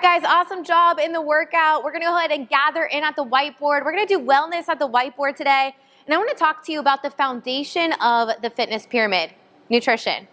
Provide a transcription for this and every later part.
right, guys, awesome job in the workout. We're gonna go ahead and gather in at the whiteboard. We're gonna do wellness at the whiteboard today. And I wanna talk to you about the foundation of the fitness pyramid, nutrition.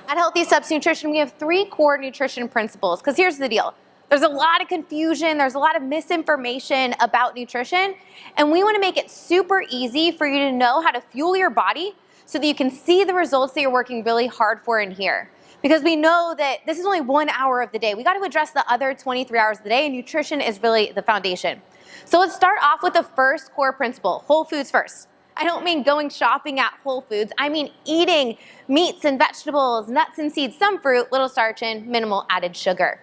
At Healthy Steps Nutrition, we have 3 core nutrition principles, because here's the deal. There's a lot of confusion, there's a lot of misinformation about nutrition, and we wanna make it super easy for you to know how to fuel your body so that you can see the results that you're working really hard for in here. Because we know that this is only 1 hour of the day. We got to address the other 23 hours of the day, and nutrition is really the foundation. So let's start off with the first core principle, whole foods first. I don't mean going shopping at Whole Foods. I mean eating meats and vegetables, nuts and seeds, some fruit, little starch, and minimal added sugar.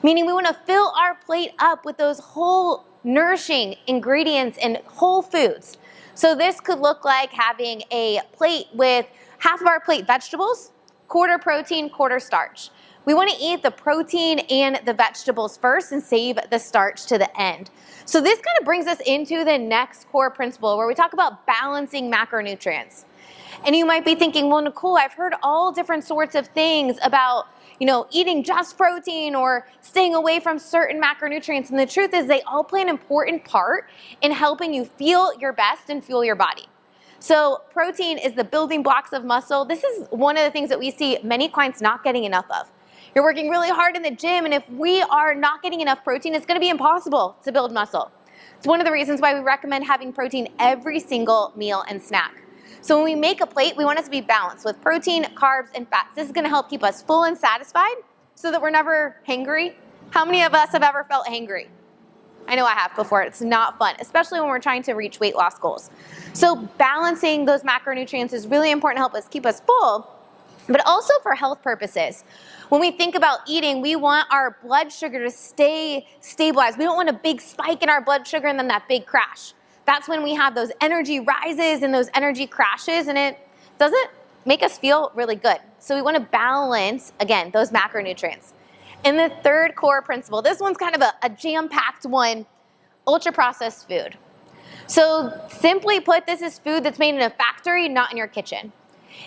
Meaning we want to fill our plate up with those whole nourishing ingredients and whole foods. So this could look like having a plate with half of our plate vegetables, quarter protein, quarter starch. We want to eat the protein and the vegetables first and save the starch to the end. So this kind of brings us into the next core principle where we talk about balancing macronutrients. And you might be thinking, well, Nicole, I've heard all different sorts of things about, eating just protein or staying away from certain macronutrients. And the truth is they all play an important part in helping you feel your best and fuel your body. So protein is the building blocks of muscle. This is one of the things that we see many clients not getting enough of. You're working really hard in the gym, and if we are not getting enough protein, it's gonna be impossible to build muscle. It's one of the reasons why we recommend having protein every single meal and snack. So when we make a plate, we want it to be balanced with protein, carbs, and fats. This is gonna help keep us full and satisfied so that we're never hangry. How many of us have ever felt hangry? I know I have before. It's not fun, especially when we're trying to reach weight loss goals. So balancing those macronutrients is really important to help us keep us full, but also for health purposes. When we think about eating, we want our blood sugar to stay stabilized. We don't want a big spike in our blood sugar and then that big crash. That's when we have those energy rises and those energy crashes, and it doesn't make us feel really good. So we want to balance, again, those macronutrients. And the third core principle, this one's kind of a jam-packed one, ultra-processed food. So simply put, this is food that's made in a factory, not in your kitchen.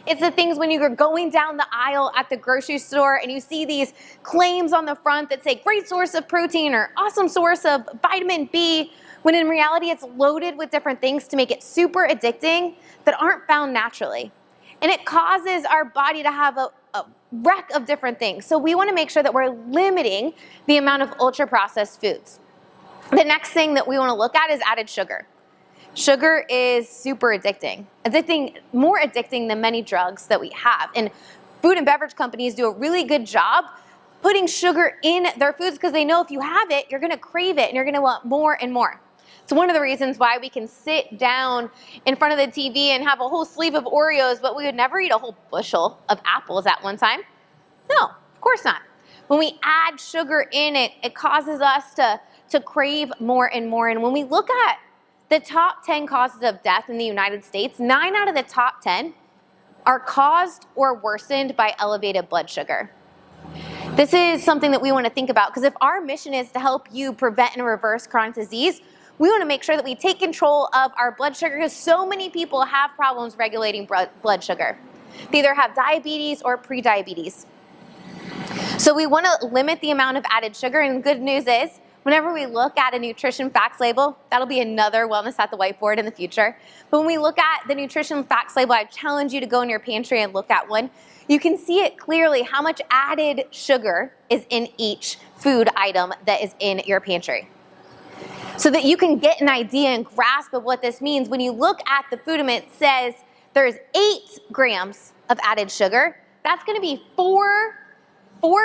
It's the things when you're going down the aisle at the grocery store and you see these claims on the front that say great source of protein or awesome source of vitamin B, when in reality it's loaded with different things to make it super addicting that aren't found naturally. And it causes our body to have a wreck of different things. So we want to make sure that we're limiting the amount of ultra-processed foods. The next thing that we want to look at is added sugar. Sugar is super addicting, more addicting than many drugs that we have. And food and beverage companies do a really good job putting sugar in their foods because they know if you have it, you're going to crave it and you're going to want more and more. It's one of the reasons why we can sit down in front of the TV and have a whole sleeve of Oreos, but we would never eat a whole bushel of apples at one time. No, of course not. When we add sugar in it, it causes us to crave more and more. And when we look at the top 10 causes of death in the United States, 9 out of the top 10 are caused or worsened by elevated blood sugar. This is something that we want to think about because if our mission is to help you prevent and reverse chronic disease, we want to make sure that we take control of our blood sugar because so many people have problems regulating blood sugar. They either have diabetes or prediabetes. So we want to limit the amount of added sugar, and the good news is whenever we look at a nutrition facts label, that'll be another wellness at the whiteboard in the future. But when we look at the nutrition facts label, I challenge you to go in your pantry and look at one. You can see it clearly how much added sugar is in each food item that is in your pantry. So that you can get an idea and grasp of what this means. When you look at the food and it says there's 8 grams of added sugar, that's going to be 4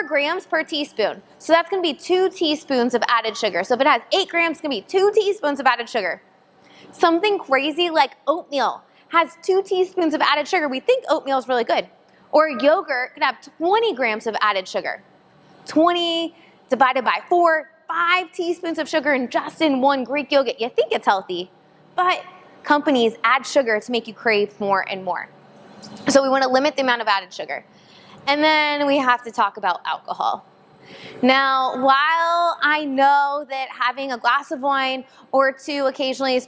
grams per teaspoon. So that's going to be 2 teaspoons of added sugar. So if it has 8 grams, it's going to be 2 teaspoons of added sugar. Something crazy like oatmeal has 2 teaspoons of added sugar. We think oatmeal is really good. Or yogurt could have 20 grams of added sugar. 20 divided by 4, 5 teaspoons of sugar in one Greek yogurt. You think it's healthy, but companies add sugar to make you crave more and more. So we want to limit the amount of added sugar. And then we have to talk about alcohol. Now, while I know that having a glass of wine or 2 occasionally is,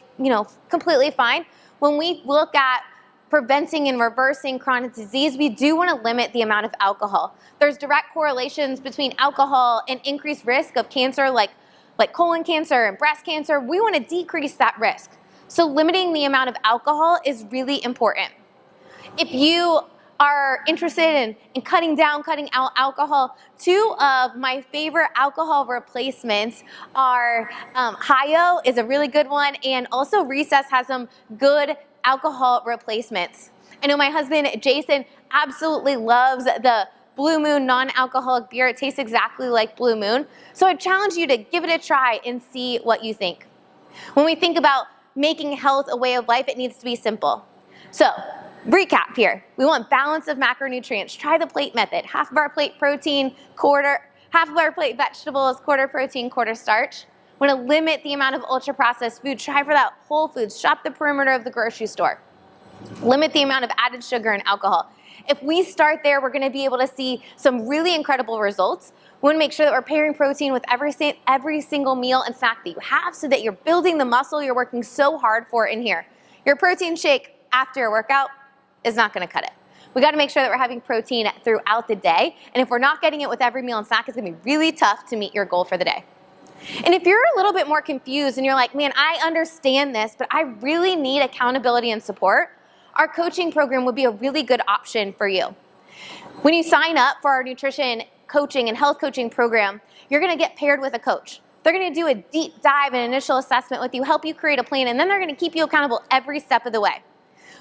completely fine, when we look at preventing and reversing chronic disease, we do want to limit the amount of alcohol. There's direct correlations between alcohol and increased risk of cancer like colon cancer and breast cancer. We want to decrease that risk. So limiting the amount of alcohol is really important. If you are interested in cutting out alcohol, 2 of my favorite alcohol replacements are Hi-O is a really good one, and also Recess has some good alcohol replacements. I know my husband Jason absolutely loves the Blue Moon non-alcoholic beer. It tastes exactly like Blue Moon. So I challenge you to give it a try and see what you think. When we think about making health a way of life, it needs to be simple. So recap here. We want balance of macronutrients. Try the plate method. Half of our plate protein, half of our plate vegetables, quarter protein, quarter starch. We want to limit the amount of ultra-processed food. Try for that whole foods. Shop the perimeter of the grocery store. Limit the amount of added sugar and alcohol. If we start there, we're going to be able to see some really incredible results. We want to make sure that we're pairing protein with every single meal and snack that you have so that you're building the muscle you're working so hard for in here. Your protein shake after a workout is not going to cut it. We got to make sure that we're having protein throughout the day. And if we're not getting it with every meal and snack, it's going to be really tough to meet your goal for the day. And if you're a little bit more confused and you're like, man, I understand this, but I really need accountability and support, our coaching program would be a really good option for you. When you sign up for our nutrition coaching and health coaching program, you're going to get paired with a coach. They're going to do a deep dive and initial assessment with you, help you create a plan, and then they're going to keep you accountable every step of the way.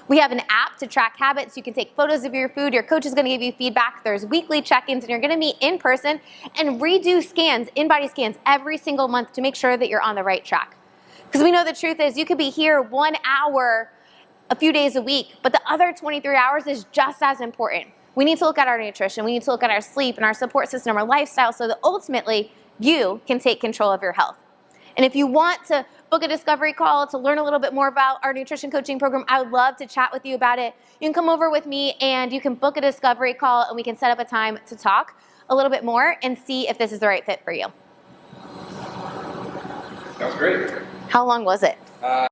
We have an app to track habits. You can take photos of your food. Your coach is going to give you feedback. There's weekly check-ins, and you're going to meet in person and redo scans, in-body scans, every single month to make sure that you're on the right track. Because we know the truth is you could be here 1 hour a few days a week, but the other 23 hours is just as important. We need to look at our nutrition. We need to look at our sleep and our support system, our lifestyle, so that ultimately you can take control of your health. And if you want to book a discovery call to learn a little bit more about our nutrition coaching program, I would love to chat with you about it. You can come over with me and you can book a discovery call and we can set up a time to talk a little bit more and see if this is the right fit for you. Sounds great. How long was it?